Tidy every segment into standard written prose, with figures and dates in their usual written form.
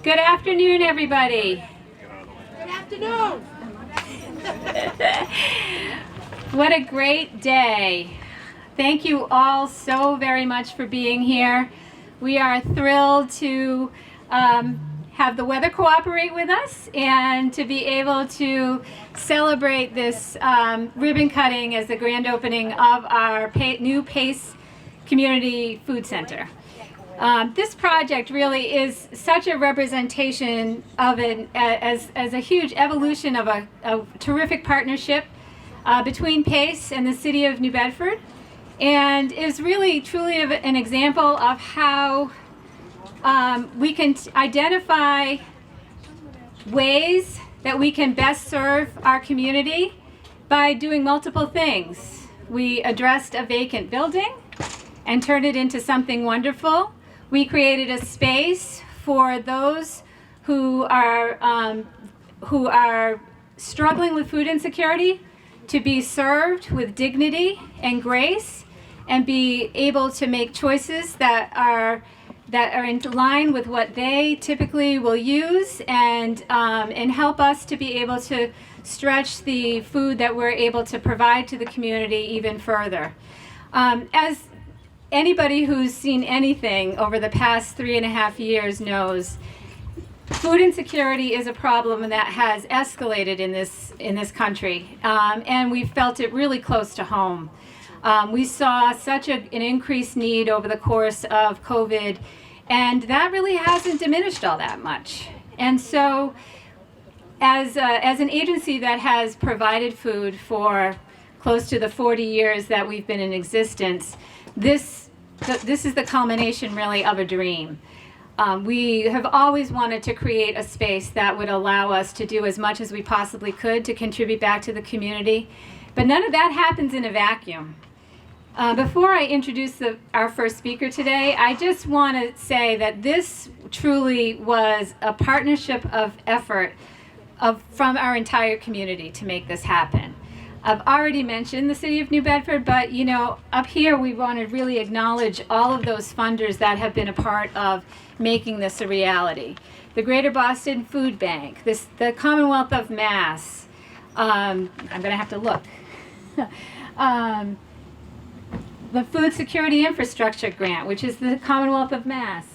Good afternoon, everybody. Good afternoon. What a great day. Thank you all so very much for being here. We are thrilled to have the weather cooperate with us and to be able to celebrate this ribbon cutting as the grand opening of our new PACE Community Food Center. This project really is such a representation of as a huge evolution of a terrific partnership between PACE and the city of New Bedford, and is really truly an example of how we can identify ways that we can best serve our community by doing multiple things. We addressed a vacant building and turned it into something wonderful. We created a space for those who are struggling with food insecurity to be served with dignity and grace and be able to make choices that are in line with what they typically will use, and help us to be able to stretch the food that we're able to provide to the community even further. As anybody who's seen anything over the past 3.5 years knows, food insecurity is a problem that has escalated in this country, and we felt it really close to home. We saw such an increased need over the course of COVID, and that really hasn't diminished all that much. And so as an agency that has provided food for close to the 40 years that we've been in existence, this is the culmination really of a dream. We have always wanted to create a space that would allow us to do as much as we possibly could to contribute back to the community, but none of that happens in a vacuum. Before I introduce our first speaker today, I just want to say that this truly was a partnership of effort from our entire community to make this happen. I've already mentioned the City of New Bedford, but up here we want to really acknowledge all of those funders that have been a part of making this a reality. The Greater Boston Food Bank, the Commonwealth of Mass, I'm going to have to look, the Food Security Infrastructure Grant, which is the Commonwealth of Mass,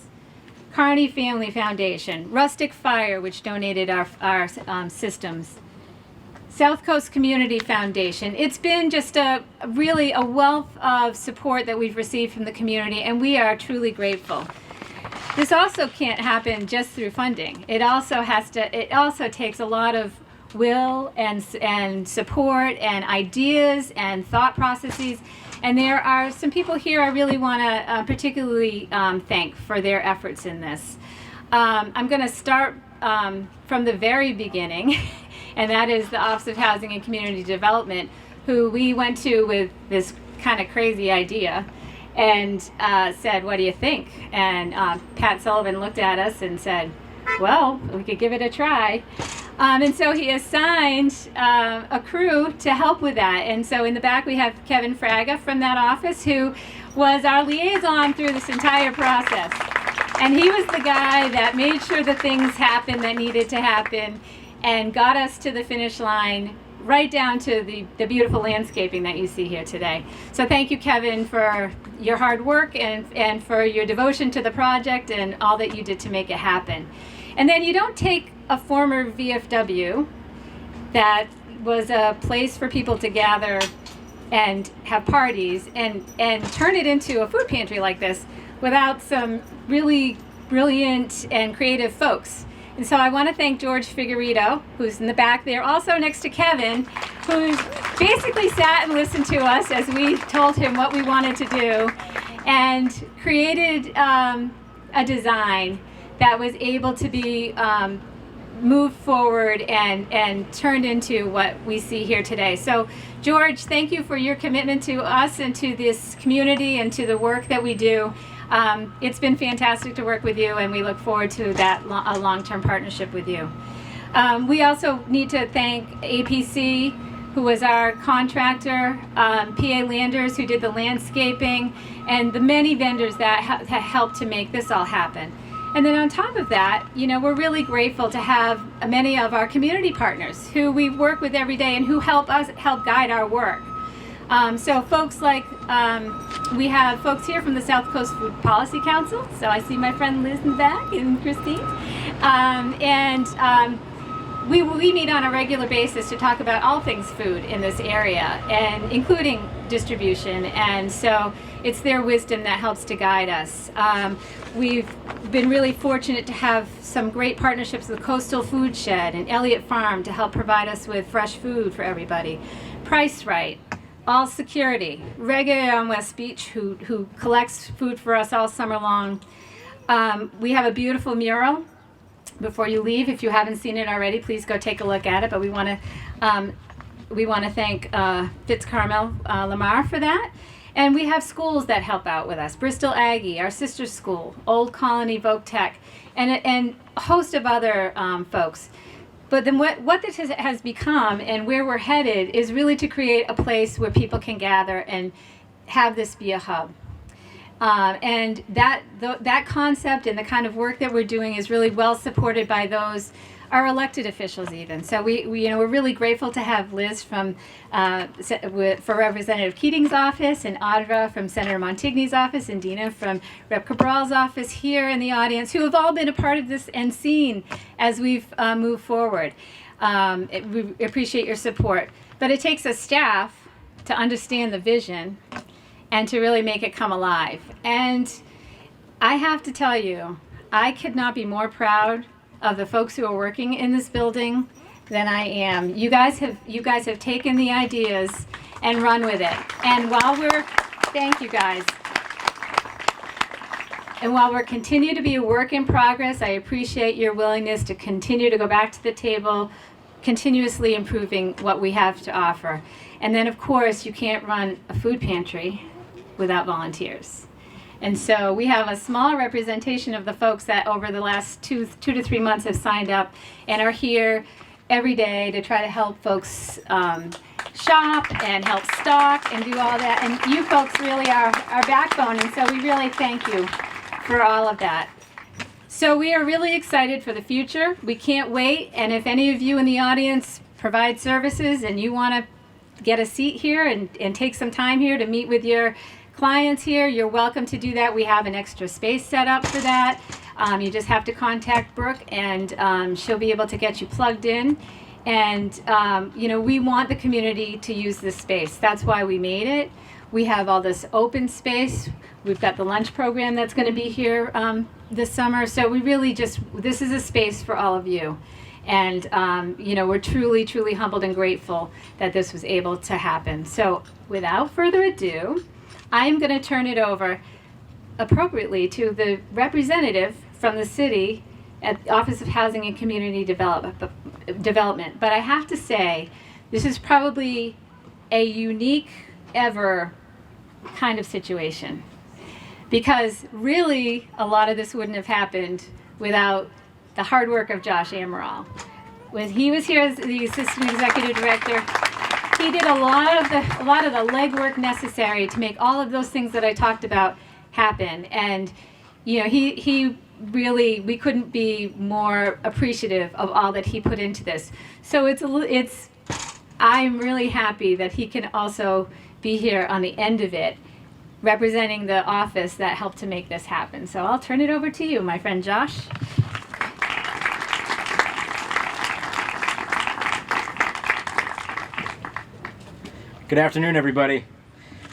Carney Family Foundation, Rustic Fire, which donated our systems, South Coast Community Foundation. It's been just really a wealth of support that we've received from the community, and we are truly grateful. This also can't happen just through funding. It also takes a lot of will and support and ideas and thought processes. And there are some people here I really want to particularly thank for their efforts in this. I'm going to start from the very beginning, and that is the Office of Housing and Community Development, who we went to with this kind of crazy idea and said, "What do you think?" And Pat Sullivan looked at us and said, "Well, we could give it a try." And so he assigned a crew to help with that. And so in the back we have Kevin Fraga from that office, who was our liaison through this entire process. And he was the guy that made sure the things happened that needed to happen and got us to the finish line, right down to the beautiful landscaping that you see here today. So thank you, Kevin, for your hard work and for your devotion to the project and all that you did to make it happen. And then you don't take a former VFW that was a place for people to gather and have parties and turn it into a food pantry like this without some really brilliant and creative folks. And so I want to thank George Figueredo, who's in the back there, also next to Kevin, who basically sat and listened to us as we told him what we wanted to do, and created a design that was able to be moved forward and turned into what we see here today. So George, thank you for your commitment to us and to this community and to the work that we do. It's been fantastic to work with you, and we look forward to that a long-term partnership with you. We also need to thank APC, who was our contractor, PA Landers, who did the landscaping, and the many vendors that helped to make this all happen. And then on top of that, we're really grateful to have many of our community partners who we work with every day and who help guide our work. So folks like, we have folks here from the South Coast Food Policy Council. So I see my friend Liz in the back and Christine. We meet on a regular basis to talk about all things food in this area, and including distribution. And so it's their wisdom that helps to guide us. We've been really fortunate to have some great partnerships with Coastal Food Shed and Elliott Farm to help provide us with fresh food for everybody. Price Right, All Security, Reggae on West Beach, who collects food for us all summer long. We have a beautiful mural. Before you leave, if you haven't seen it already, please go take a look at it. But we want to thank Fitz Carmel Lamar for that. And we have schools that help out with us. Bristol Aggie, our sister school, Old Colony Voc Tech, and a host of other folks. But then what this has become and where we're headed is really to create a place where people can gather and have this be a hub. And that concept and the kind of work that we're doing is really well supported by our elected officials even. So we're really grateful to have Liz for Representative Keating's office, and Audra from Senator Montigny's office, and Dina from Rep. Cabral's office here in the audience, who have all been a part of this and seen as we've moved forward. We appreciate your support. But it takes a staff to understand the vision and to really make it come alive. And I have to tell you, I could not be more proud of the folks who are working in this building than I am. You guys have taken the ideas and run with it. And thank you guys. And while we're continue to be a work in progress, I appreciate your willingness to continue to go back to the table, continuously improving what we have to offer. And then of course, you can't run a food pantry without volunteers. And so we have a small representation of the folks that over the last two to 3 months have signed up and are here every day to try to help folks shop and help stock and do all that. And you folks really are our backbone, and so we really thank you for all of that. So we are really excited for the future. We can't wait, and if any of you in the audience provide services and you want to get a seat here and take some time here to meet with your clients here, you're welcome to do that. We have an extra space set up for that. You just have to contact Brooke, and she'll be able to get you plugged in. And we want the community to use this space. That's why we made it. We have all this open space. We've got the lunch program that's going to be here this summer. So we really this is a space for all of you. And we're truly, truly humbled and grateful that this was able to happen. So without further ado, I'm going to turn it over appropriately to the representative from the city at the Office of Housing and Community Development. But I have to say, this is probably a unique ever kind of situation, because really a lot of this wouldn't have happened without the hard work of Josh Amaral. When he was here as the Assistant Executive Director, he did a lot of the legwork necessary to make all of those things that I talked about happen. And he really, we couldn't be more appreciative of all that he put into this. So I'm really happy that he can also be here on the end of it, representing the office that helped to make this happen. So I'll turn it over to you, my friend Josh. Good afternoon, everybody.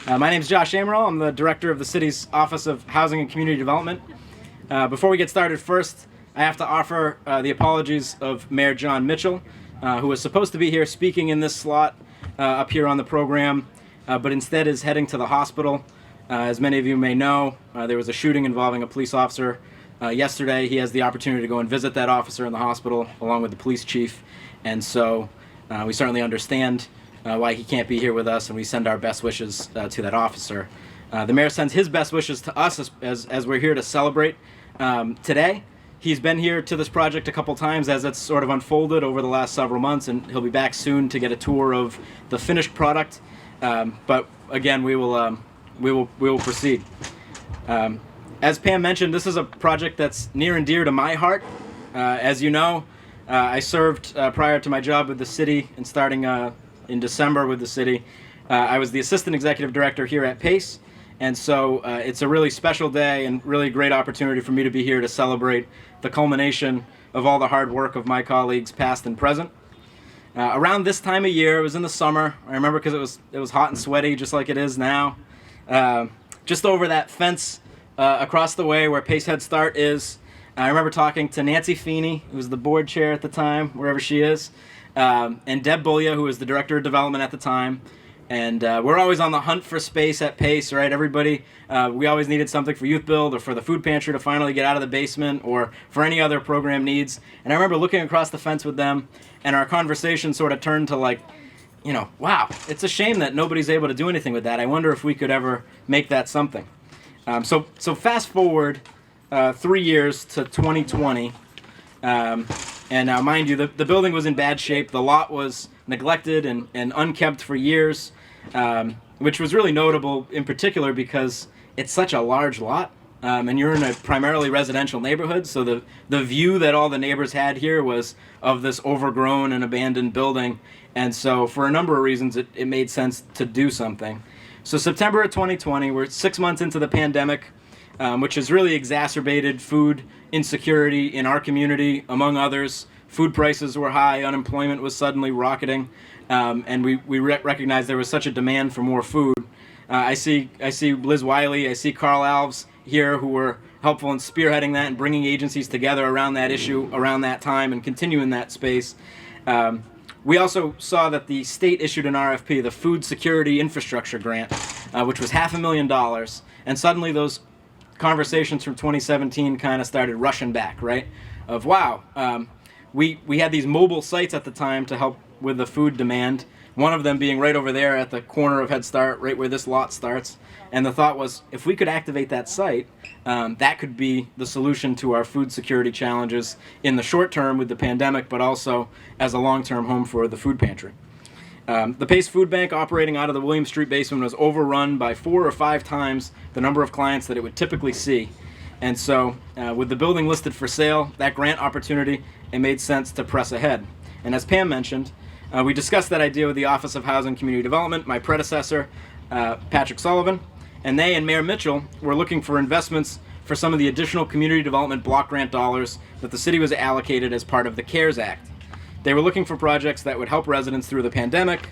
My name is Josh Amaral. I'm the director of the city's Office of Housing and Community Development. Before we get started, first, I have to offer the apologies of Mayor John Mitchell, who was supposed to be here speaking in this slot up here on the program, but instead is heading to the hospital. As many of you may know, there was a shooting involving a police officer yesterday. He has the opportunity to go and visit that officer in the hospital along with the police chief, and so we certainly understand why he can't be here with us, and we send our best wishes to that officer. The mayor sends his best wishes to us as we're here to celebrate today. He's been here to this project a couple times as it's sort of unfolded over the last several months, and he'll be back soon to get a tour of the finished product. But again, we will proceed. As Pam mentioned, this is a project that's near and dear to my heart. As you know, I served prior to my job with the city, and starting in December with the city, I was the assistant executive director here at PACE, and so it's a really special day and really great opportunity for me to be here to celebrate the culmination of all the hard work of my colleagues, past and present. Around this time of year, it was in the summer. I remember because it was hot and sweaty, just like it is now. Just over that fence across the way where Pace Head Start is, I remember talking to Nancy Feeney, who was the board chair at the time, wherever she is, and Deb Bullia, who was the director of development at the time. And we're always on the hunt for space at Pace, right? Everybody, we always needed something for Youth Build or for the food pantry to finally get out of the basement or for any other program needs. And I remember looking across the fence with them, and our conversation sort of turned to like, wow, it's a shame that nobody's able to do anything with that. I wonder if we could ever make that something. So fast forward 3 years to 2020. And now, mind you, the building was in bad shape. The lot was neglected and unkempt for years, which was really notable in particular because it's such a large lot. And you're in a primarily residential neighborhood, so the view that all the neighbors had here was of this overgrown and abandoned building. And so for a number of reasons, it made sense to do something. So September of 2020, we're 6 months into the pandemic, which has really exacerbated food insecurity in our community, among others. Food prices were high, unemployment was suddenly rocketing, and we recognized there was such a demand for more food. I see Liz Wiley, I see Carl Alves here, who were helpful in spearheading that and bringing agencies together around that issue around that time and continuing that space. We also saw that the state issued an RFP, the Food Security Infrastructure Grant, which was $500,000, and suddenly those conversations from 2017 kind of started rushing back, right? Of wow, we had these mobile sites at the time to help with the food demand, one of them being right over there at the corner of Head Start, right where this lot starts. And the thought was, if we could activate that site, that could be the solution to our food security challenges in the short term with the pandemic, but also as a long-term home for the food pantry. The Pace Food Bank, operating out of the William Street basement, was overrun by 4 or 5 times the number of clients that it would typically see. And so, with the building listed for sale, that grant opportunity, it made sense to press ahead. And as Pam mentioned, we discussed that idea with the Office of Housing and Community Development, my predecessor, Patrick Sullivan, and they and Mayor Mitchell were looking for investments for some of the additional community development block grant dollars that the city was allocated as part of the CARES Act. They were looking for projects that would help residents through the pandemic,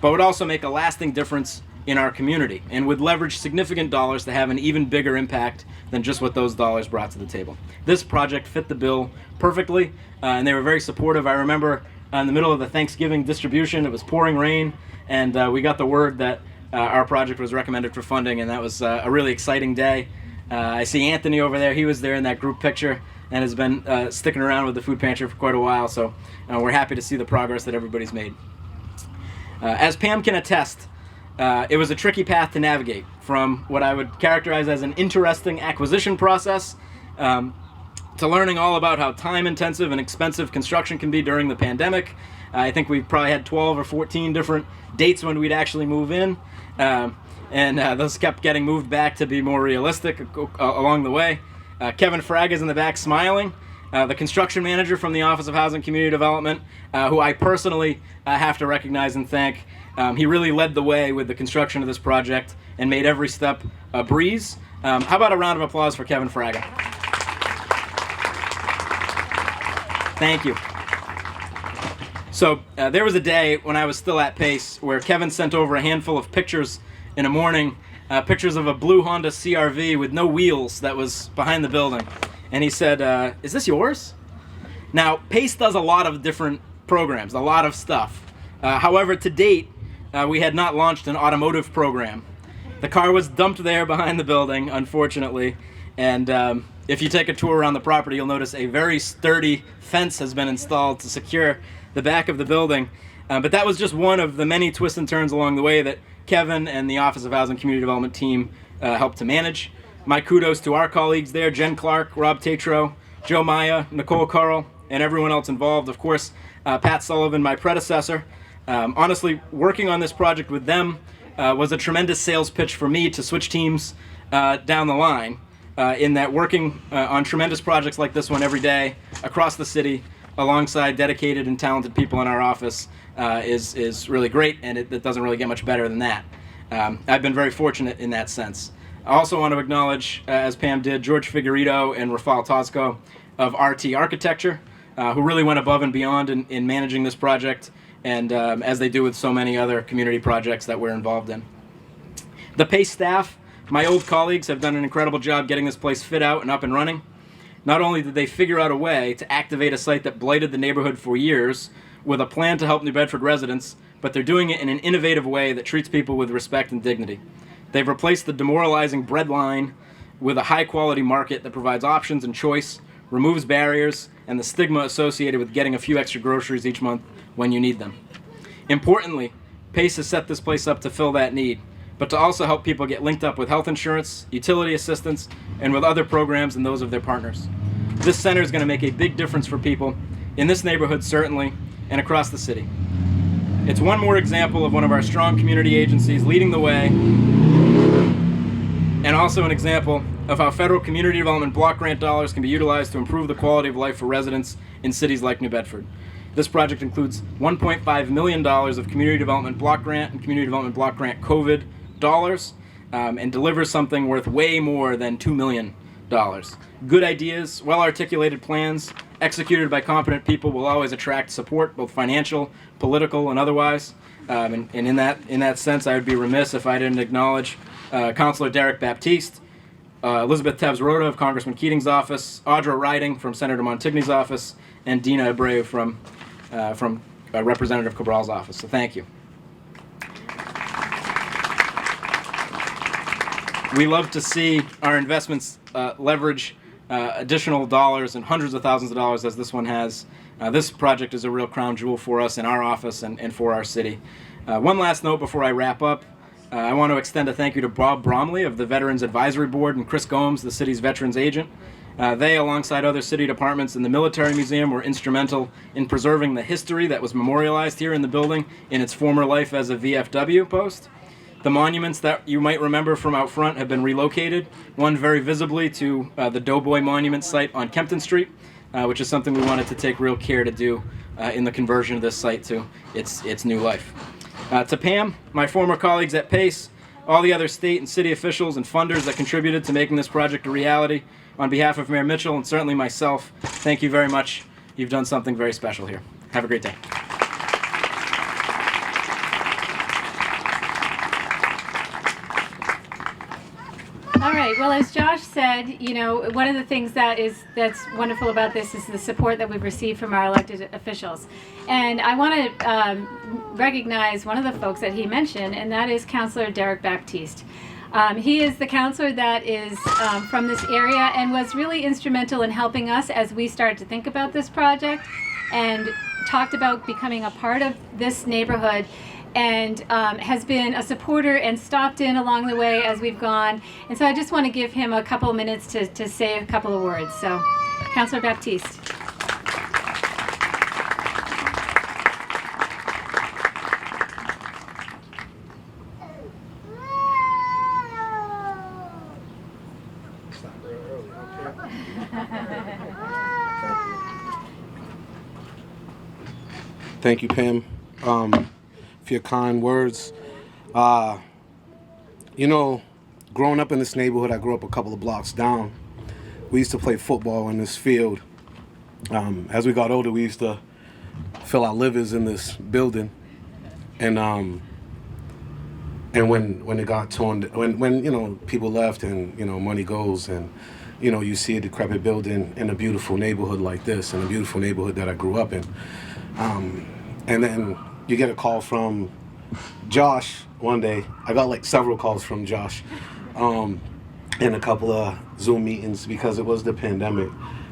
but would also make a lasting difference in our community and would leverage significant dollars to have an even bigger impact than just what those dollars brought to the table. This project fit the bill perfectly, and they were very supportive. I remember in the middle of the Thanksgiving distribution, it was pouring rain, and we got the word that our project was recommended for funding, and that was a really exciting day. I see Anthony over there. He was there in that group picture and has been sticking around with the food pantry for quite a while, so we're happy to see the progress that everybody's made. As Pam can attest, it was a tricky path to navigate from what I would characterize as an interesting acquisition process to learning all about how time-intensive and expensive construction can be during the pandemic. I think we probably had 12 or 14 different dates when we'd actually move in, and those kept getting moved back to be more realistic along the way. Kevin Frag is in the back smiling, the construction manager from the Office of Housing and Community Development, who I personally have to recognize and thank. He really led the way with the construction of this project and made every step a breeze. How about a round of applause for Kevin Fraga? Thank you. So there was a day when I was still at Pace where Kevin sent over a handful of pictures in the morning, pictures of a blue Honda CRV with no wheels that was behind the building. And he said, is this yours? Now, Pace does a lot of different programs, a lot of stuff. However, to date, we had not launched an automotive program. The car was dumped there behind the building, unfortunately, and if you take a tour around the property, you'll notice a very sturdy fence has been installed to secure the back of the building. But that was just one of the many twists and turns along the way that Kevin and the Office of Housing and Community Development team helped to manage. My kudos to our colleagues there, Jen Clark, Rob Tatro, Joe Maya, Nicole Carl, and everyone else involved. Of course, Pat Sullivan, my predecessor. Honestly, working on this project with them was a tremendous sales pitch for me to switch teams down the line. in that working on tremendous projects like this one every day across the city alongside dedicated and talented people in our office is really great, and it doesn't really get much better than that. I've been very fortunate in that sense. I also want to acknowledge, as Pam did, George Figueredo and Rafal Tosco of RT Architecture, who really went above and beyond in managing this project, and as they do with so many other community projects that we're involved in. The PACE staff, my old colleagues, have done an incredible job getting this place fit out and up and running. Not only did they figure out a way to activate a site that blighted the neighborhood for years with a plan to help New Bedford residents, but they're doing it in an innovative way that treats people with respect and dignity. They've replaced the demoralizing bread line with a high-quality market that provides options and choice, removes barriers, and the stigma associated with getting a few extra groceries each month when you need them. Importantly, PACE has set this place up to fill that need, but to also help people get linked up with health insurance, utility assistance, and with other programs and those of their partners. This center is going to make a big difference for people in this neighborhood, certainly, and across the city. It's one more example of one of our strong community agencies leading the way, and also an example of how federal community development block grant dollars can be utilized to improve the quality of life for residents in cities like New Bedford. This project includes $1.5 million of community development block grant and community development block grant COVID dollars, and delivers something worth way more than $2 million. Good ideas, well-articulated plans, executed by competent people will always attract support, both financial, political, and otherwise. And in that sense, I would be remiss if I didn't acknowledge Councilor Derek Baptiste, Elizabeth Tebbs-Rhoda of Congressman Keating's office, Audra Riding from Senator Montigny's office, and Dina Abreu from Representative Cabral's office. So thank you. We love to see our investments leverage additional dollars and hundreds of thousands of dollars as this one has. This project is a real crown jewel for us in our office and for our city. One last note before I wrap up. I want to extend a thank you to Bob Bromley of the Veterans Advisory Board and Chris Gomes, the city's veterans agent. They, alongside other city departments and the Military Museum, were instrumental in preserving the history that was memorialized here in the building in its former life as a VFW post. The monuments that you might remember from out front have been relocated, one very visibly to the Doughboy Monument site on Kempton Street, which is something we wanted to take real care to do in the conversion of this site to its new life. To Pam, my former colleagues at PACE, all the other state and city officials and funders that contributed to making this project a reality, on behalf of Mayor Mitchell and certainly myself, thank you very much. You've done something very special here. Have a great day. All right. Well, as Josh said, you know, one of the things that's wonderful about this is the support that we've received from our elected officials. And I want to recognize one of the folks that he mentioned, and that is Councilor Derek Baptiste. He is the counselor that is from this area and was really instrumental in helping us as we started to think about this project and talked about becoming a part of this neighborhood, and has been a supporter and stopped in along the way as we've gone. And so I just want to give him a couple of minutes to say a couple of words. So, Councilor Baptiste. Thank you, Pam, for your kind words. You know, growing up in this neighborhood, I grew up a couple of blocks down. We used to play football in this field. As we got older, we used to fill our livers in this building. And when it got torn, when you know, people left and, you know, money goes, and, you know, you see a decrepit building in a beautiful neighborhood like this, in a beautiful neighborhood that I grew up in. And then you get a call from Josh one day. I got like several calls from Josh and a couple of Zoom meetings because it was the pandemic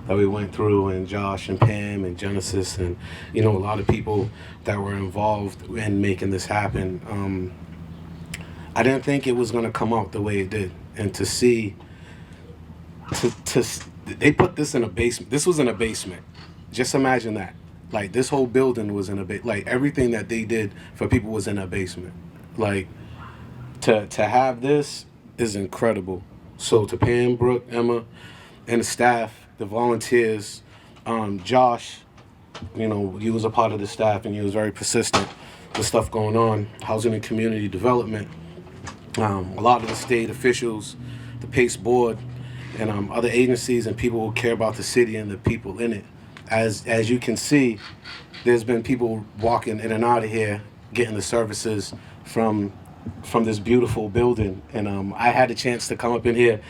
that we went through, and Josh and Pam and Genesis and, you know, a lot of people that were involved in making this happen. I didn't think it was going to come out the way it did. And to see, they put this in a basement. This was in a basement. Just imagine that. Like, this whole building was in a like, everything that they did for people was in a basement. Like, to have this is incredible. So to Pam, Brooke, Emma, and the staff, the volunteers, Josh, you know, you was a part of the staff and you was very persistent with stuff going on, housing and community development. A lot of the state officials, the PACE board, and other agencies and people who care about the city and the people in it. As you can see, there's been people walking in and out of here getting the services from this beautiful building. And I had a chance to come up in here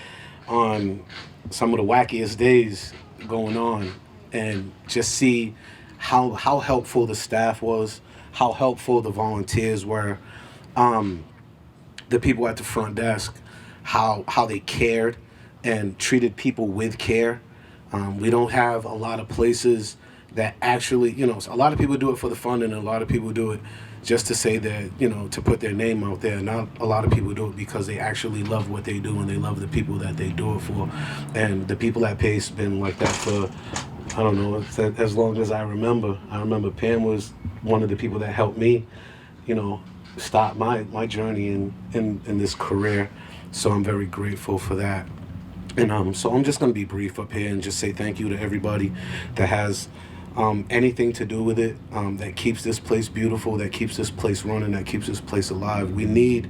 on some of the wackiest days going on and just see how helpful the staff was, how helpful the volunteers were, the people at the front desk, how they cared and treated people with care. We don't have a lot of places that actually, you know, a lot of people do it for the fun and a lot of people do it just to say that, you know, to put their name out there. Not a lot of people do it because they actually love what they do and they love the people that they do it for. And the people at Pace been like that for, I don't know, as long as I remember. I remember Pam was one of the people that helped me, you know, start my journey in this career. So I'm very grateful for that. And so I'm just going to be brief up here and just say thank you to everybody that has anything to do with it, that keeps this place beautiful, that keeps this place running, that keeps this place alive. We need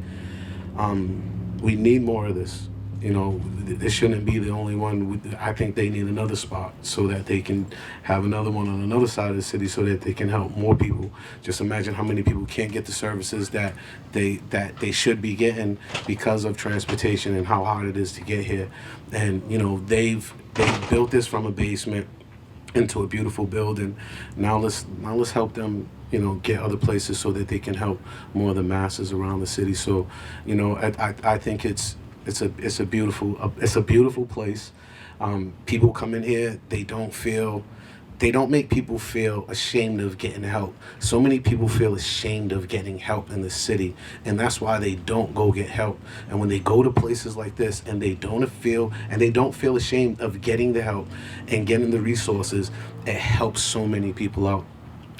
more of this. You know, this shouldn't be the only one. I think they need another spot so that they can have another one on another side of the city so that they can help more people. Just imagine how many people can't get the services that they should be getting because of transportation and how hard it is to get here. And you know, they've built this from a basement into a beautiful building. Now let's help them, you know, get other places so that they can help more of the masses around the city. So, you know, I think it's a beautiful place. People come in here, they don't make people feel ashamed of getting help. So many people feel ashamed of getting help in the city, and that's why they don't go get help. And when they go to places like this and they don't feel ashamed of getting the help and getting the resources, it helps so many people out.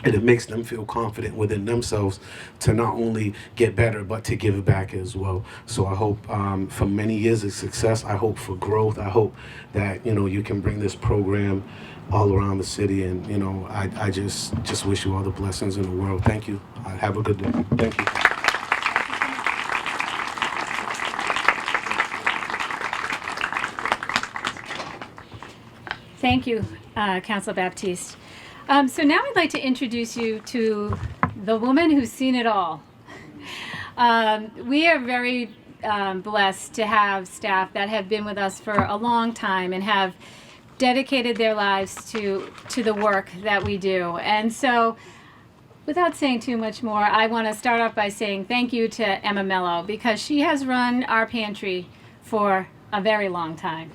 And it makes them feel confident within themselves to not only get better, but to give back as well. So I hope for many years of success, I hope for growth. I hope that, you know, you can bring this program all around the city. And, you know, I just wish you all the blessings in the world. Thank you. Have a good day. Thank you. Thank you, Councilor Baptiste. So now I'd like to introduce you to the woman who's seen it all. We are very blessed to have staff that have been with us for a long time and have dedicated their lives to the work that we do. And so, without saying too much more, I want to start off by saying thank you to Emma Mello, because she has run our pantry for a very long time.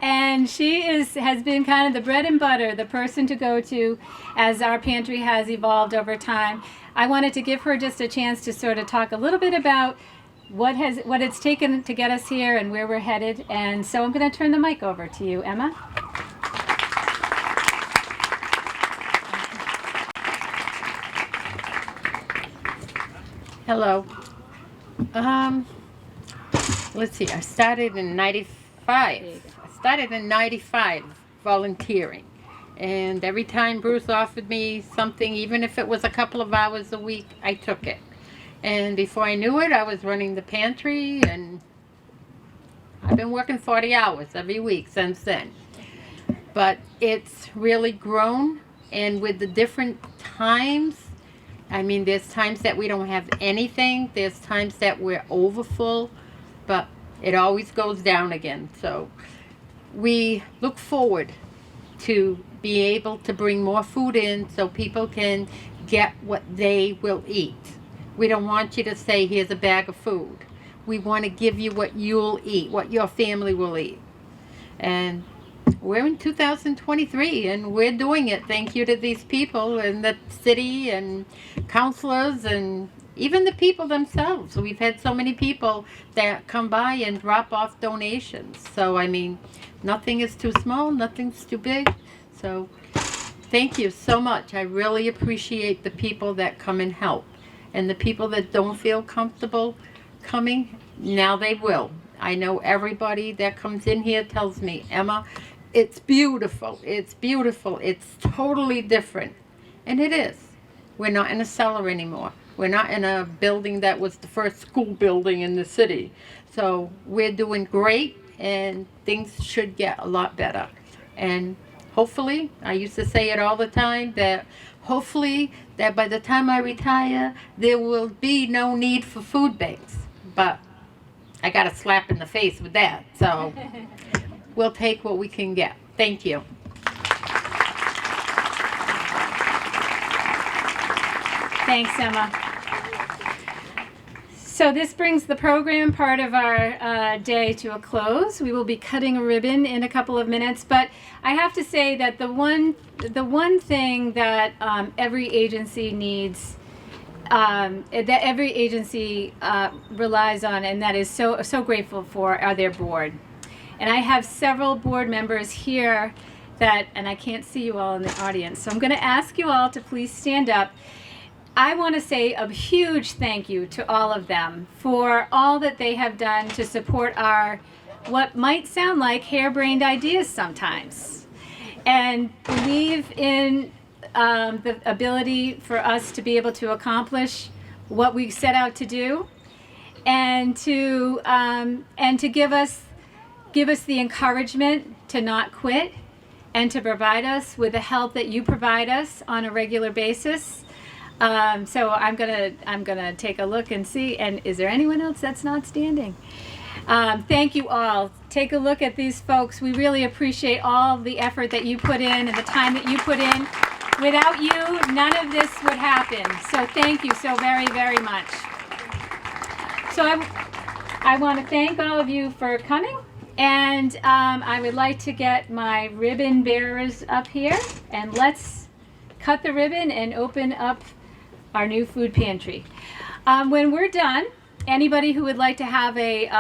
And she has been kind of the bread and butter, the person to go to as our pantry has evolved over time. I wanted to give her just a chance to sort of talk a little bit about what it's taken to get us here and where we're headed. And so I'm going to turn the mic over to you, Emma. Hello. Let's see, I started in 95. Volunteering. And every time Bruce offered me something, even if it was a couple of hours a week, I took it. And before I knew it, I was running the pantry, and I've been working 40 hours every week since then. But it's really grown, and with the different times, I mean, there's times that we don't have anything, there's times that we're overfull, but it always goes down again. So we look forward to be able to bring more food in so people can get what they will eat. We don't want you to say, here's a bag of food. We want to give you what you'll eat, what your family will eat. And we're in 2023 and we're doing it thank you to these people and the city and councilors and even the people themselves. We've had so many people that come by and drop off donations. So, I mean, nothing is too small, nothing's too big. So, thank you so much. I really appreciate the people that come and help. And the people that don't feel comfortable coming, now they will. I know everybody that comes in here tells me, Emma, it's beautiful, it's beautiful, it's totally different. And it is. We're not in a cellar anymore. We're not in a building that was the first school building in the city. So we're doing great, and things should get a lot better. And hopefully, I used to say it all the time, that hopefully that by the time I retire, there will be no need for food banks. But I got a slap in the face with that. So we'll take what we can get. Thank you. Thanks, Emma. So this brings the program part of our day to a close. We will be cutting a ribbon in a couple of minutes, but I have to say that the one thing that every agency needs, that every agency relies on, and that is so grateful for, are their board. And I have several board members here that, and I can't see you all in the audience, so I'm going to ask you all to please stand up. I want to say a huge thank you to all of them for all that they have done to support our, what might sound like harebrained ideas sometimes, and believe in the ability for us to be able to accomplish what we set out to do, and to give us the encouragement to not quit, and to provide us with the help that you provide us on a regular basis. So I'm gonna take a look and see. And is there anyone else that's not standing? Thank you all. Take a look at these folks. We really appreciate all the effort that you put in and the time that you put in. Without you, none of this would happen. So thank you so very, very much. So I want to thank all of you for coming. And I would like to get my ribbon bearers up here, and let's cut the ribbon and open up our new food pantry. When we're done, anybody who would like to have a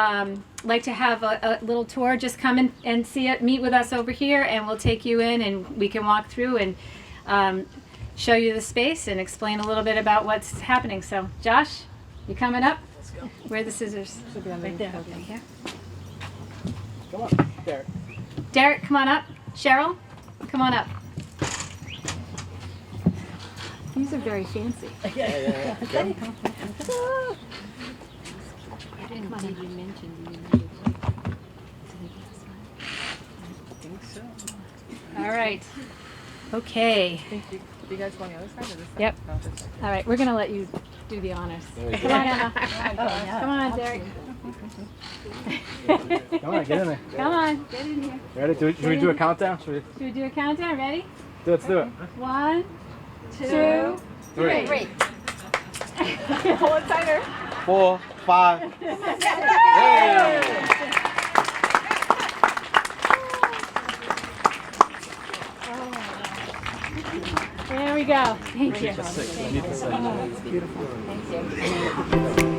little tour, just come and see it, meet with us over here, and we'll take you in, and we can walk through and show you the space and explain a little bit about what's happening. So, Josh, you coming up? Let's go. Where are the scissors? Right there. Okay, here. Come on, Derek. Derek, come on up. Cheryl, come on up. These are very fancy. Yeah. Okay. I didn't see you mention All right. Okay. Do you guys go on the other side or this side? Yep. No, this side. All right, we're going to let you do the honors. Come on, Emma. Come on, Derek. Come on, get in there. Come on, get in here. Ready? Should we do a countdown? Should we do a countdown? Ready? Let's do it. 1, 2, 3. Hold it tighter. 4, 5. There we go. Thank you. That's 6. I need to say. Beautiful. Thank you.